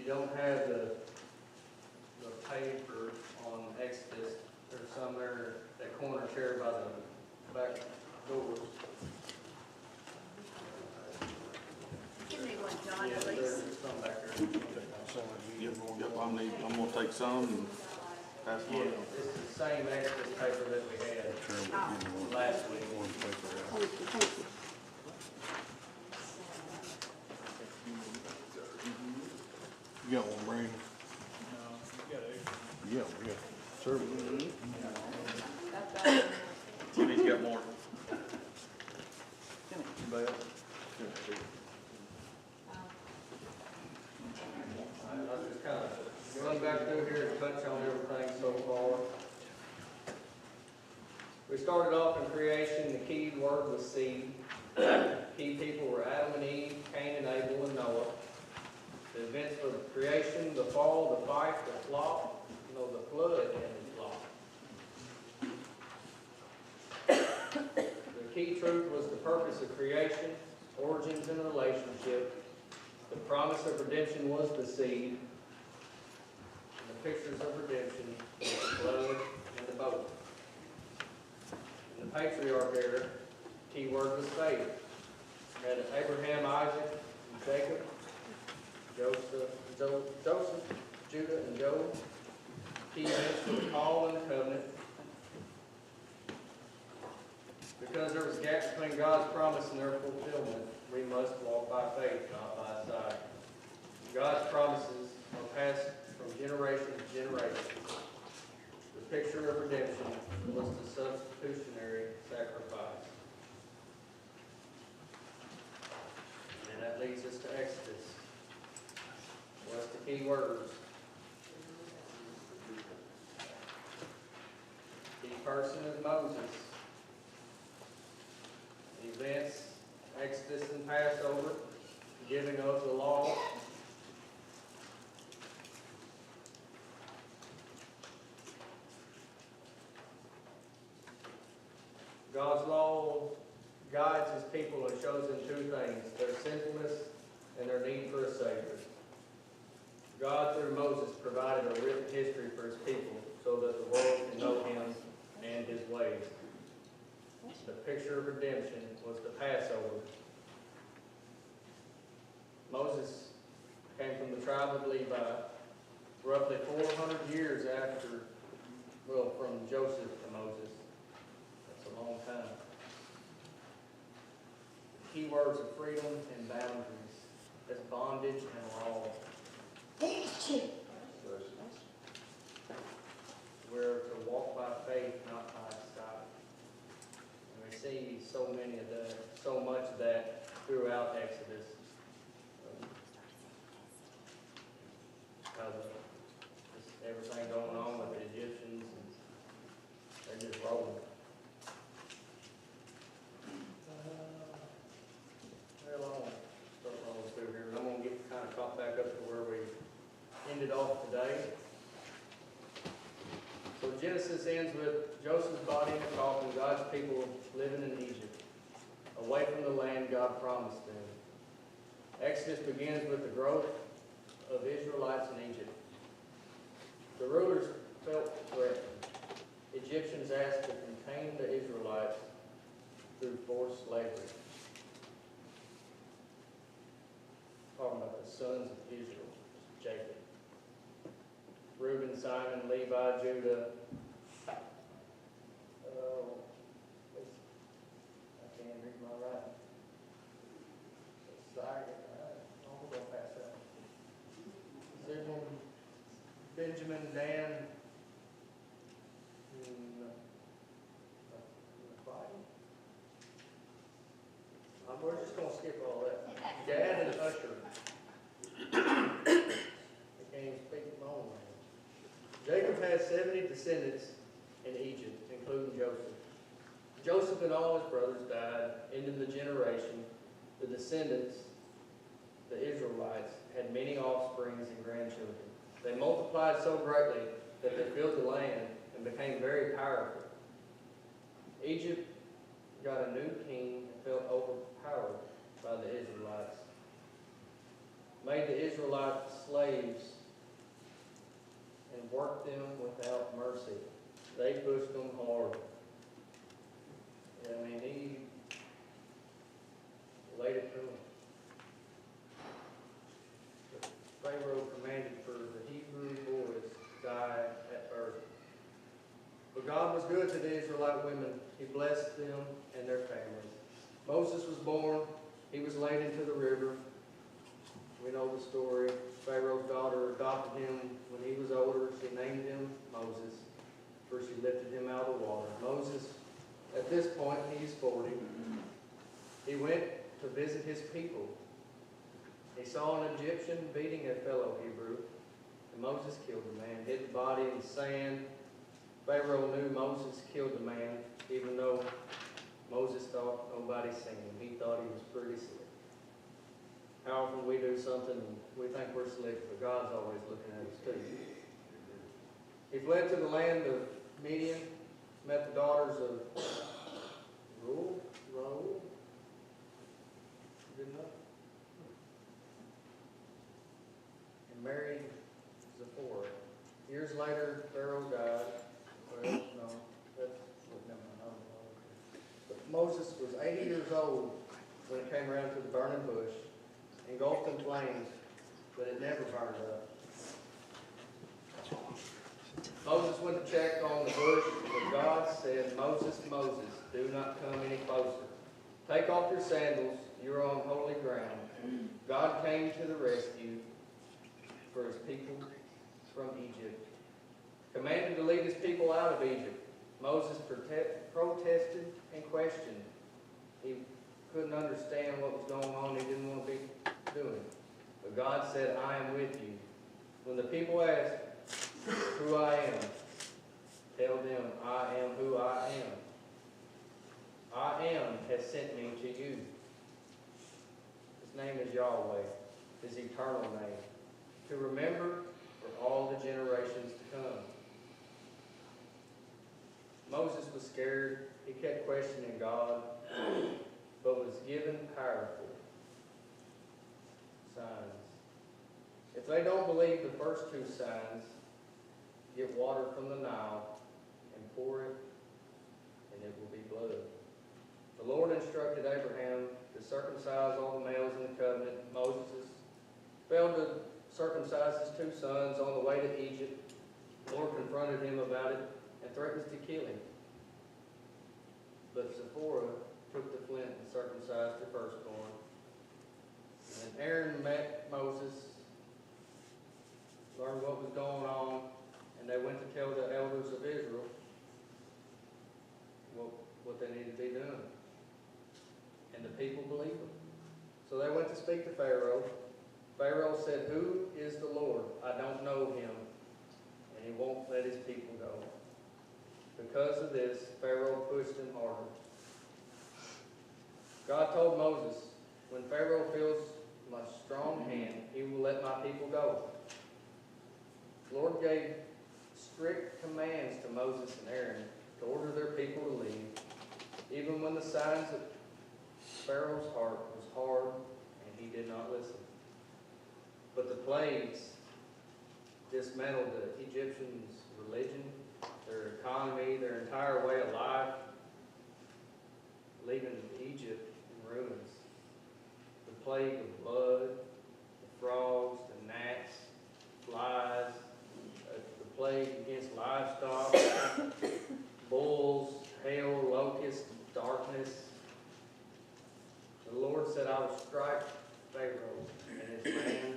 you don't have the paper on Exodus, there's some there, that corner chair by the back doors. Give me one, John, Yeah, please. there's some back there. Yep, I'm gonna take some and pass Yeah, one on. it's the same Exodus paper that we had last week. You got one, Brandon? No, you got we got service. Jimmy's got more. I'll just kind of run back through here and touch on everything so far. We started off in creation, the key word was seed. Key people were Adam and Eve, Cain and Abel and Noah. The events of creation, the fall, the fight, the flood, the flood and the flock. The key truth was the purpose of creation, origins and relationship. The promise of redemption was the seed. And the pictures of redemption were the flood and the boat. In the patriarch era, the key word was faith. We had Abraham, Isaac, and Jacob, Joseph, Judah, and Job. Key events for the call and the covenant. Because there was a gap between God's promise and their fulfillment, we must walk by faith, not by sight. God's promises are passed from generation to generation. The picture of redemption was the substitutionary sacrifice. And that leads us to Exodus. What's the key words? Key person is Moses. The events, Exodus and Passover, giving of the law. God's law guides his people and shows them two things, their sinfulness and their need for a Savior. God, through Moses, provided a written history for his people so that the world can know him and his ways. The picture of redemption was the Passover. Moses came from the tribe of Levi, roughly 400 years after, from Joseph to Moses. That's a long time. The key words of freedom and boundaries. That's bondage and law. We're to walk by faith, not by sight. And we see so much of that throughout Exodus. Because of just everything going on with the Egyptians, and they're just rolling. Well, I'm going to start rolling through here, and I'm going to get kind of caught back up to where we ended off today. So Genesis ends with Joseph's body in a coffin, God's people living in Egypt, away from the land God promised them. Exodus begins with the growth of Israelites in Egypt. The rulers felt threatened. Egyptians asked to contain the Israelites through forced slavery. Talking about the sons of Israel, Jacob. Reuben, Simon, Levi, Judah. I can't read my writing. Sorry, I'll go past that. Zebulun, Benjamin, Dan, we're just going to skip all that. Gad and Usher. I can't even speak my own language. Jacob had 70 descendants in Egypt, including Joseph. Joseph and all his brothers died, ending the generation. The descendants, the Israelites, had many offsprings and grandchildren. They multiplied so greatly that they filled the land and became very powerful. Egypt got a new king and felt overpowered by the Israelites. made the Israelites slaves, and worked them without mercy. They pushed them hard. I mean, he laid it to them. Pharaoh commanded for the Hebrew boys to die at birth. But God was good to the Israelite women. He blessed them and their families. Moses was born. He was laid into the river. We know the story. Pharaoh's daughter adopted him when he was older. She named him Moses, for she lifted him out of the water. Moses, at this point, he's 40. He went to visit his people. He saw an Egyptian beating a fellow Hebrew, and Moses killed the man, hid the body in the sand. Pharaoh knew Moses killed the man, even though Moses thought nobody seen him. He thought he was pretty slick. How often we do something and we think we're slick, but God's always looking at us too. He fled to the land of Midian, met the daughters of Reuel, good enough, and married Zipporah. Years later, Pharaoh died. Well, no, that's never mind. But Moses was 80 years old when it came around to the burning bush, engulfed in flames, but it never burned up. Moses went to check on the bush, but God said, Moses, Moses, do not come any closer. Take off your sandals, you're on holy ground. God came to the rescue for his people from Egypt. Commanded to lead his people out of Egypt. Moses protested and questioned. He couldn't understand what was going on. He didn't want to be doing it. But God said, I am with you. When the people asked who I am, tell them I am who I am. I am has sent me to you. His name is Yahweh, his eternal name, to remember for all the generations to come. Moses was scared. He kept questioning God, but was given powerful signs. If they don't believe the first two signs, get water from the Nile and pour it, and it will be blood. The Lord instructed Abraham to circumcise all the males in the covenant. Moses failed to circumcise his two sons on the way to Egypt. The Lord confronted him about it and threatens to kill him. But Zipporah took the flint and circumcised her firstborn. And Aaron met Moses, learned what was going on, and they went to tell the elders of Israel what they needed to be doing. And the people believed them. So they went to speak to Pharaoh. Pharaoh said, who is the Lord? I don't know him, and he won't let his people go. Because of this, Pharaoh pushed him harder. God told Moses, when Pharaoh feels my strong hand, he will let my people go. The Lord gave strict commands to Moses and Aaron to order their people to leave, even when the signs of Pharaoh's heart was hard and he did not listen. But the plagues dismantled the Egyptians' religion, their economy, their entire way of life, leaving Egypt in ruins. The plague of blood, the frogs, the gnats, flies, the plague against livestock, bulls, hail, locusts, darkness. The Lord said, I will strike Pharaoh and his land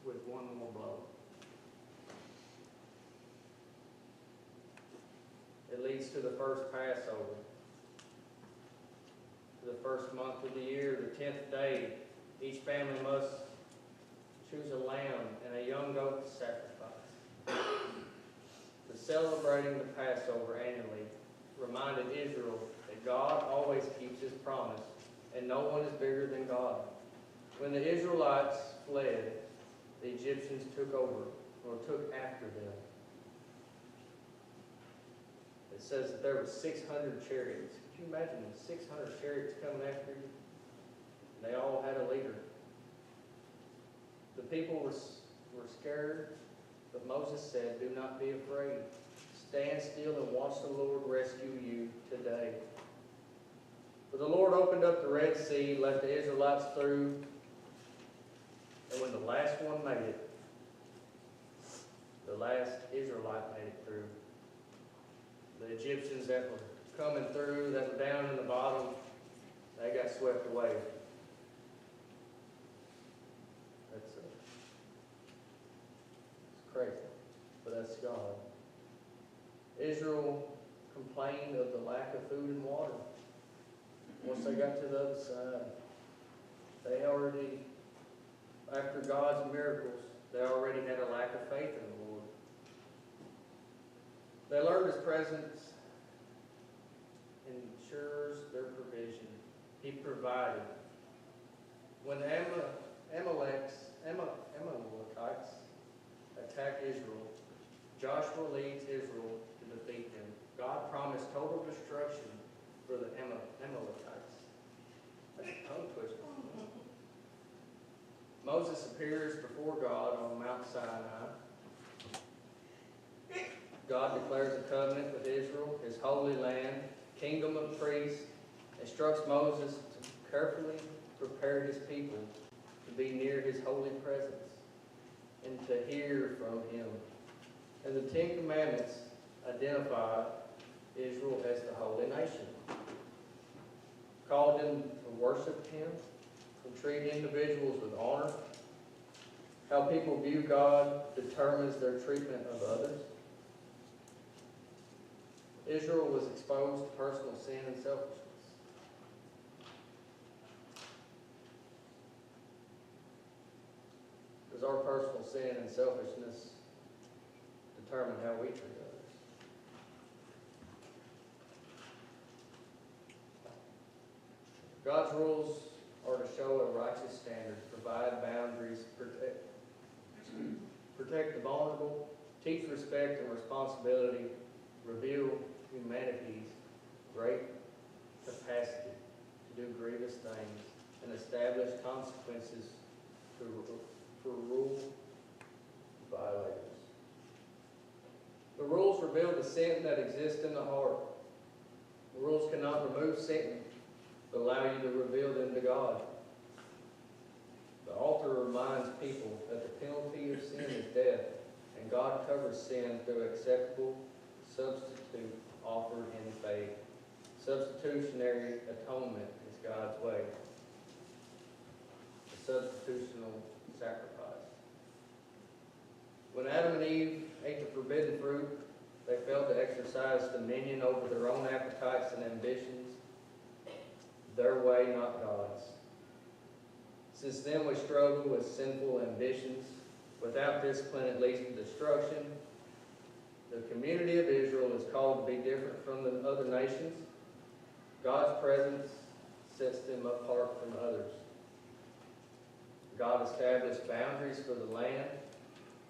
with one more blow. It leads to the first Passover. To the first month of the year, the 10th day, each family must choose a lamb and a young goat to sacrifice. The celebrating the Passover annually reminded Israel that God always keeps his promise, and no one is bigger than God. When the Israelites fled, the Egyptians took over, or took after them. It says that there were 600 chariots. Could you imagine 600 chariots coming after you? and they all had a leader. The people were scared, but Moses said, "Do not be afraid. Stand still and watch the Lord rescue you today." But the Lord opened up the Red Sea, let the Israelites through, and when the last one made it, the last Israelite made it through, the Egyptians that were coming through, that were down in the bottom, they got swept away. It's crazy, but that's God. Israel complained of the lack of food and water. Once they got to the other side, they already, after God's miracles, they already had a lack of faith in the Lord. They learned His presence ensures their provision. He provided. When the Amalekites attack Israel, Joshua leads Israel to defeat them. God promised total destruction for the Amalekites. That's a tongue twister. Moses appears before God on Mount Sinai. God declares a covenant with Israel, His holy land, kingdom of priests, instructs Moses to carefully prepare His people to be near His holy presence and to hear from Him. And the Ten Commandments identify Israel as the holy nation, called them to worship Him, to treat individuals with honor. How people view God determines their treatment of others. Israel was exposed to personal sin and selfishness. Does our personal sin and selfishness determine how we treat others? God's rules are to show a righteous standard, provide boundaries, protect the vulnerable, teach respect and responsibility, reveal humanity's great capacity to do grievous things, and establish consequences for rule violators. The rules reveal the sin that exists in the heart. The rules cannot remove sin, but allow you to reveal them to God. The altar reminds people that the penalty of sin is death, and God covers sin through acceptable substitute offered in faith. Substitutionary atonement is God's way. The substitutional sacrifice. When Adam and Eve ate the forbidden fruit, they failed to exercise dominion over their own appetites and ambitions. Their way, not God's. Since then we struggle with sinful ambitions. Without discipline, it leads to destruction. The community of Israel is called to be different from the other nations. God's presence sets them apart from others. God established boundaries for the land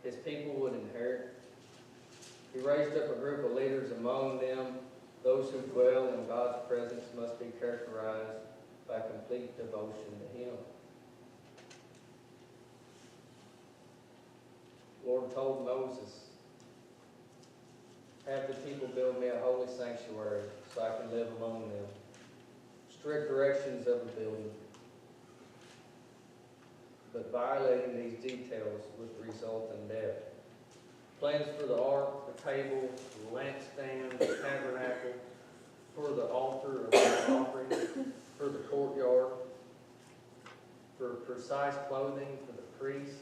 His people would inherit. He raised up a group of leaders among them. Those who dwell in God's presence must be characterized by complete devotion to Him. The Lord told Moses, "Have the people build me a holy sanctuary so I can live among them." Strict directions of a building. But violating these details would result in death. Plans for the ark, the table, the lampstand, the tabernacle, for the altar of the offering, for the courtyard, for precise clothing for the priest,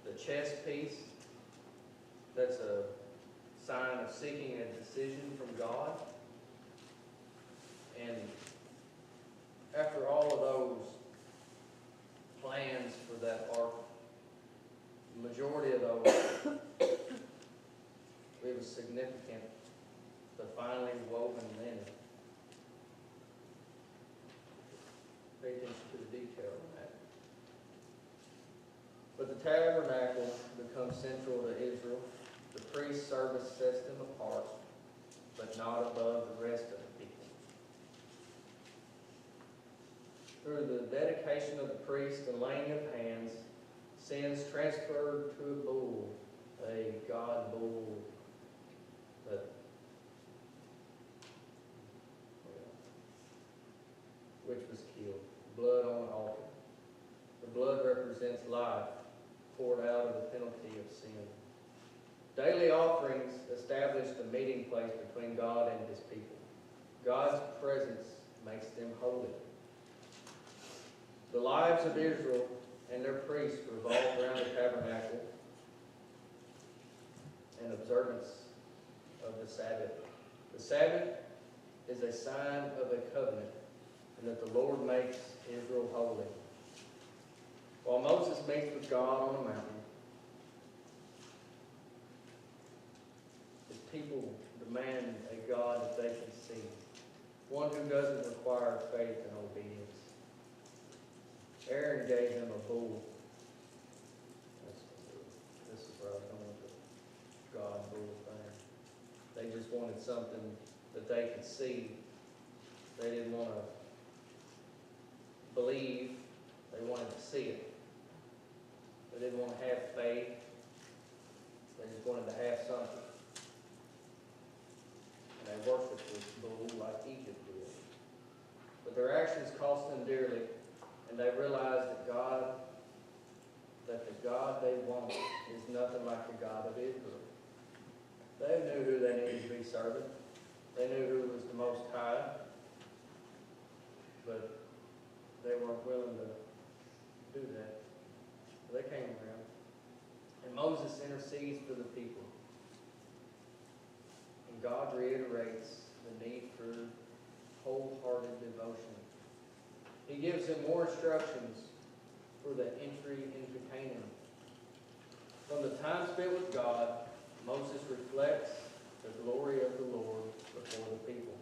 the chest piece, that's a sign of seeking a decision from God. And after all of those plans for that ark, the majority of those, it was significant, the finely woven linen. Pay attention to the detail on that. But the tabernacle becomes central to Israel. The priest's service sets them apart, but not above the rest of the people. through the dedication of the priest and laying of hands, sins transferred to a bull, a God bull, that, which was killed, blood on the altar. The blood represents life poured out of the penalty of sin. Daily offerings established a meeting place between God and his people. God's presence makes them holy. The lives of Israel and their priests revolved around the tabernacle and observance of the Sabbath. The Sabbath is a sign of a covenant and that the Lord makes Israel holy. While Moses meets with God on the mountain, his people demand a God that they can see, one who doesn't require faith and obedience. Aaron gave them a bull. This is where I was going with the God bull thing. They just wanted something that they could see. They didn't want to believe. They wanted to see it. They didn't want to have faith. They just wanted to have something. And they worshiped this bull like Egypt did. But their actions cost them dearly, and they realized that the God they want is nothing like the God of Israel. They knew who they needed to be serving. They knew who was the Most High, but they weren't willing to do that. They came around. And Moses intercedes for the people. And God reiterates the need for wholehearted devotion. He gives them more instructions for the entry into Canaan. From the time spent with God, Moses reflects the glory of the Lord before the people.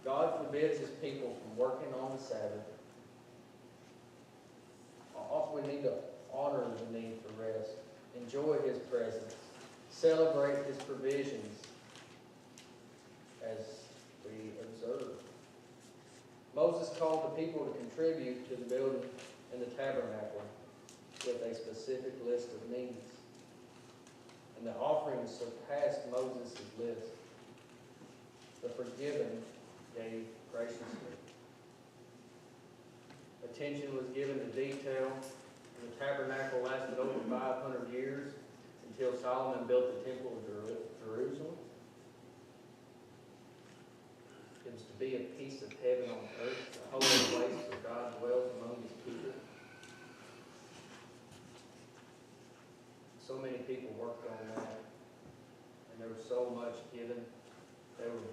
God forbids his people from working on the Sabbath. We need to honor the need for rest, enjoy his presence, celebrate his provisions as we observe. Moses called the people to contribute to the building and the tabernacle with a specific list of needs. And the offerings surpassed Moses' list. The forgiven gave graciously. Attention was given to detail. The tabernacle lasted over 500 years until Solomon built the temple of Jerusalem. It was to be a piece of heaven on earth, a holy place where God dwells among his people. So many people worked on that, and there was so much given. They were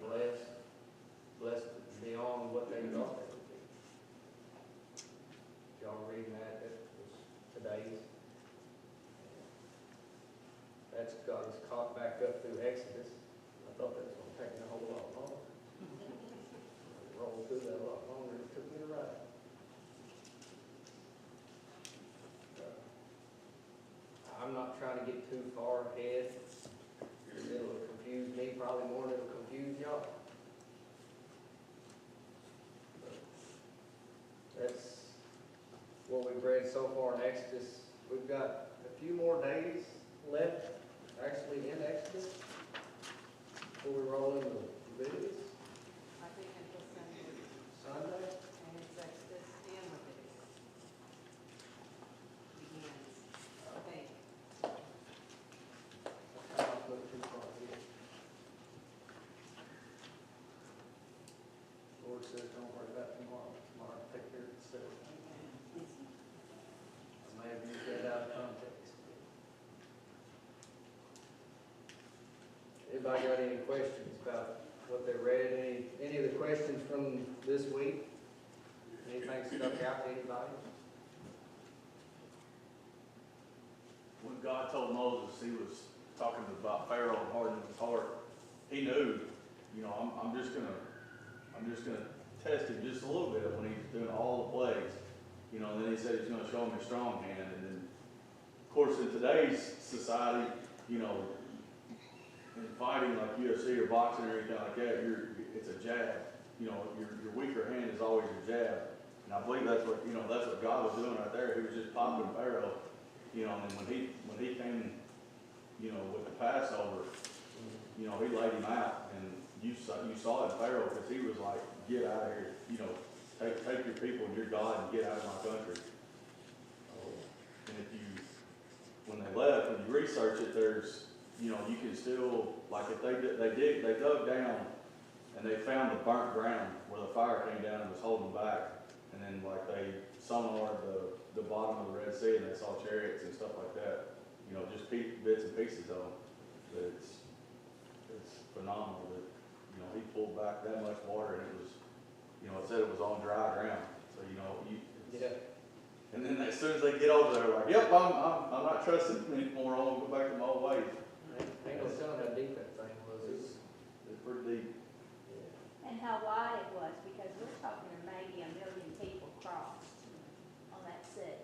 blessed beyond what they thought they would be. Y'all reading that? That was today's. That's got us caught back up through Exodus. I thought that was going to take me a whole lot longer. Rolled through that a lot longer than it took me to write. I'm not trying to get too far ahead. It'll confuse me probably more than it'll confuse y'all. That's what we've read so far in Exodus. We've got a few more days left, actually in Exodus, before we roll into Leviticus. I think until Sunday, Sunday. and it's Exodus and Leviticus. Begins, I think. I kind of look too far ahead. Lord says, don't worry about tomorrow. Tomorrow will take care of itself. I may have used that out of context. Anybody got any questions about what they read? Any of the questions from this week? Anything stuck out to anybody? When God told Moses he was talking about Pharaoh and hardening his heart, he knew, I'm just gonna test him just a little bit when he's doing all the plagues. And then he said he's gonna show him his strong hand. And then, of course, in today's society, in fighting like UFC or boxing or anything like that, it's a jab. Your weaker hand is always your jab. And I believe that's what, that's what God was doing right there. He was just popping Pharaoh, and when he came, with the Passover, he laid him out, and you saw it in Pharaoh, because he was like, get out of here, take your people and your God and get out of my country. And when they left, when you research it, there's, you can still, like if they dug down and they found the burnt ground where the fire came down and was holding them back, and then like they sonared the bottom of the Red Sea and they saw chariots and stuff like that, just bits and pieces of them. But it's phenomenal that, he pulled back that much water, and it was, it said it was on dry ground. So, Yeah. And then as soon as they get over there, like, yep, I'm not trusting them anymore. I'm gonna go back to my old ways. Ain't no telling how deep that thing was. It's pretty deep. Yeah. And how wide it was, because we're talking maybe 1 million people crossed on that sea.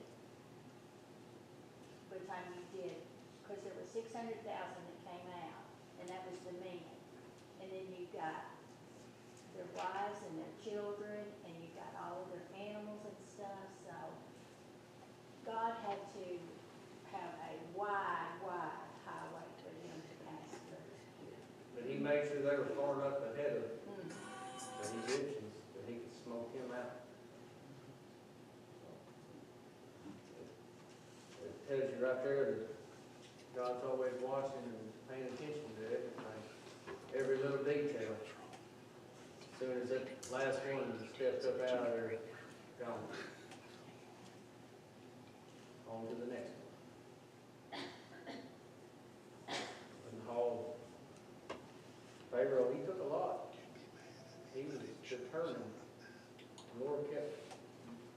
By the time you did, because there were 600,000 that came out, and that was the men. And then you got their wives and their children, and you got all of their animals and stuff, so God had to have a wide highway for them to pass through. But he made sure they were far enough ahead of the Egyptians that he could smoke him out. It tells you right there that God's always watching and paying attention to everything, every little detail. As soon as that last one stepped up out of there, gone. On to the next one. And the whole Pharaoh, he took a lot. He was determined. The Lord kept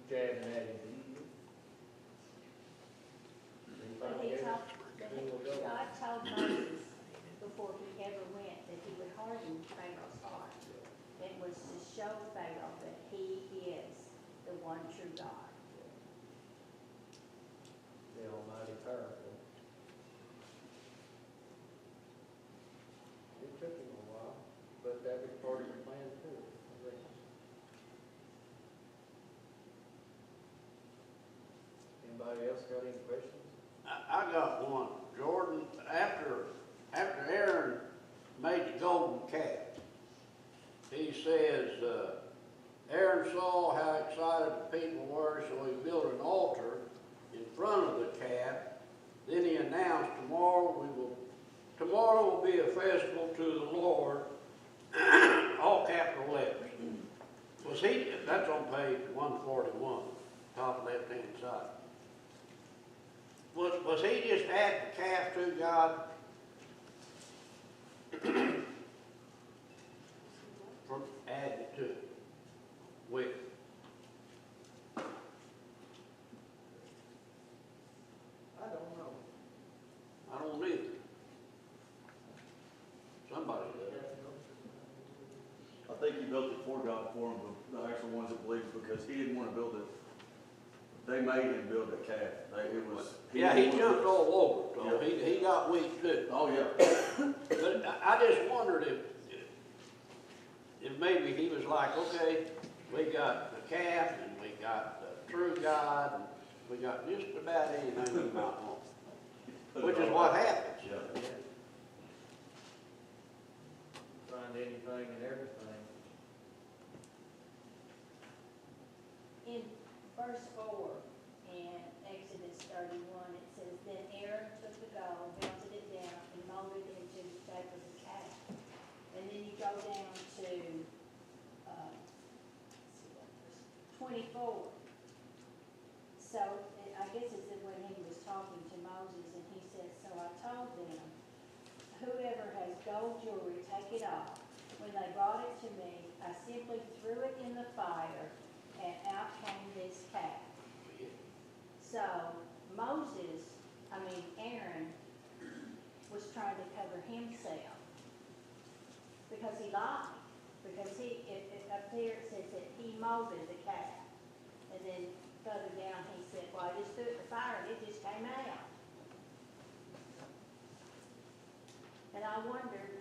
jabbing at him. But God told Moses before he ever went that he would harden Pharaoh's heart. It was to show Pharaoh that he is the one true God. The Almighty powerful. It took him a while, but that was part of the plan too. I think. Anybody else got any questions? I got one. Jordan, after Aaron made the golden calf, he says, Aaron saw how excited the people were, so he built an altar in front of the calf. Then he announced, tomorrow will be a festival to the Lord, all capital letters. That's on page 141, top left-hand side. Was he just adding the calf to God? For adding it to it with. I don't know. I don't either. Somebody does. I think he built it for God for him, the actual ones that believed, because he didn't want to build it. They made him build the calf. He jumped all over, so yeah. he got weak too. Oh, yeah. But I just wondered if maybe he was like, okay, we got the calf and we got the true God and we got just about anything we might want. Which is what happens. Yeah. Find anything and everything. In verse 4 in Exodus 31, it says, Then Aaron took the gold, melted it down, and molded it into the shape of the calf. And then you go down to 24. So I guess it's when he was talking to Moses, and he says, So I told them, whoever has gold jewelry, take it off. When they brought it to me, I simply threw it in the fire, and out came this calf. So Aaron was trying to cover himself because he lied. Because up there it says that he molded the calf. And then further down he said, well, I just threw it in the fire and it just came out. And I wondered,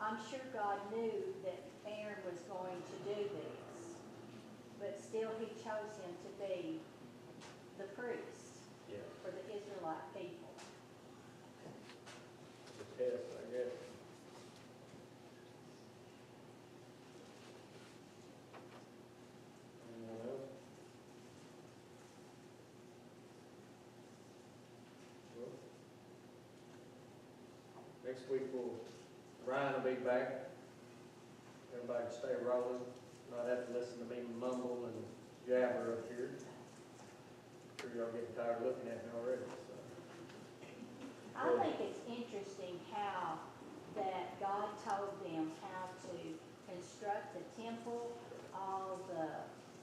I'm sure God knew that Aaron was going to do this. but still he chose him to be the priest Yeah, for the Israelite people. the test, I guess. Anyone else? Well, next week Ryan will be back. Everybody can stay rolling, not have to listen to me mumble and jabber up here. Sure y'all getting tired of looking at me already, so. I think it's interesting how that God told them how to construct the temple, all the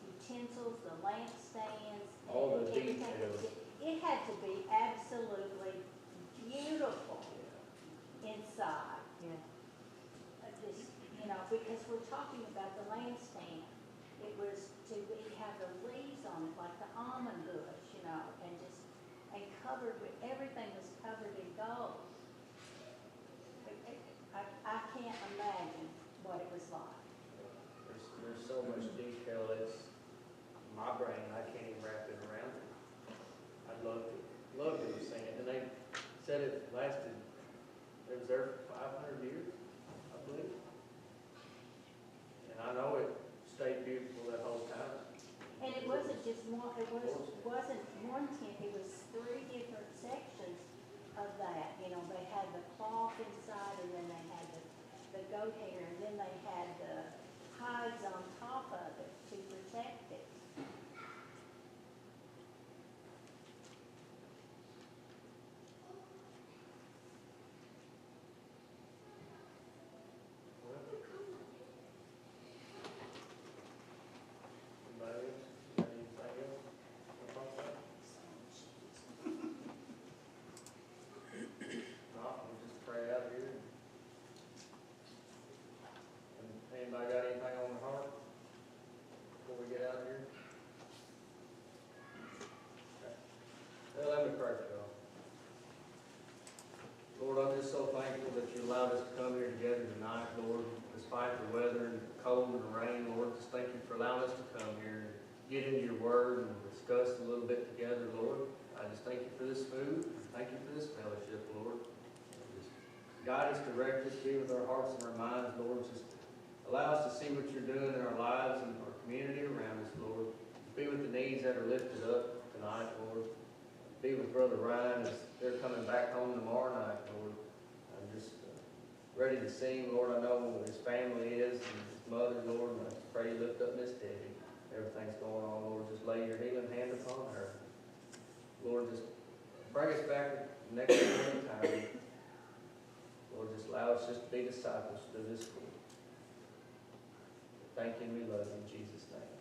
utensils, the lampstands. All the everything. details. It had to be absolutely beautiful inside. Yeah. Just, because we're talking about the lampstand. It was have the leaves on it like the almond bush, and covered with, everything was covered in gold. I can't imagine what it was like. There's so much detail, it's my brain, I can't even wrap it around it. I'd love to have seen it, and they said it lasted, it was there for 500 years, I believe. And I know it stayed beautiful that whole time. And it wasn't just one, wasn't one tent, it was 3 different sections of that. They had the cloth inside, and then they had the goat hair, and then they had the hides on top of it to protect it. Anybody else? Anything else? About that? Not, we'll just pray out here. And anybody got anything on their heart before we get out of here? Okay. Well, let me pray for y'all. Lord, I'm just so thankful that you allowed us to come here together tonight, Lord, despite the weather and the cold and the rain, Lord. Just thank you for allowing us to come here and get into your word and discuss a little bit together, Lord. I just thank you for this food. Thank you for this fellowship, Lord. Just guide us, direct us, be with our hearts and our minds, Lord. Just allow us to see what you're doing in our lives and our community around us, Lord. Be with the needs that are lifted up tonight, Lord. Be with Brother Ryan as they're coming back home tomorrow night, Lord. I'm just ready to sing, Lord. I know what his family is and his mother, Lord. And I just pray you lift up Miss Debbie. Everything's going on, Lord. Just lay your healing hand upon her. Lord, just bring us back next time. Lord, just allow us just to be disciples through this school. Thank you and we love you in Jesus' name.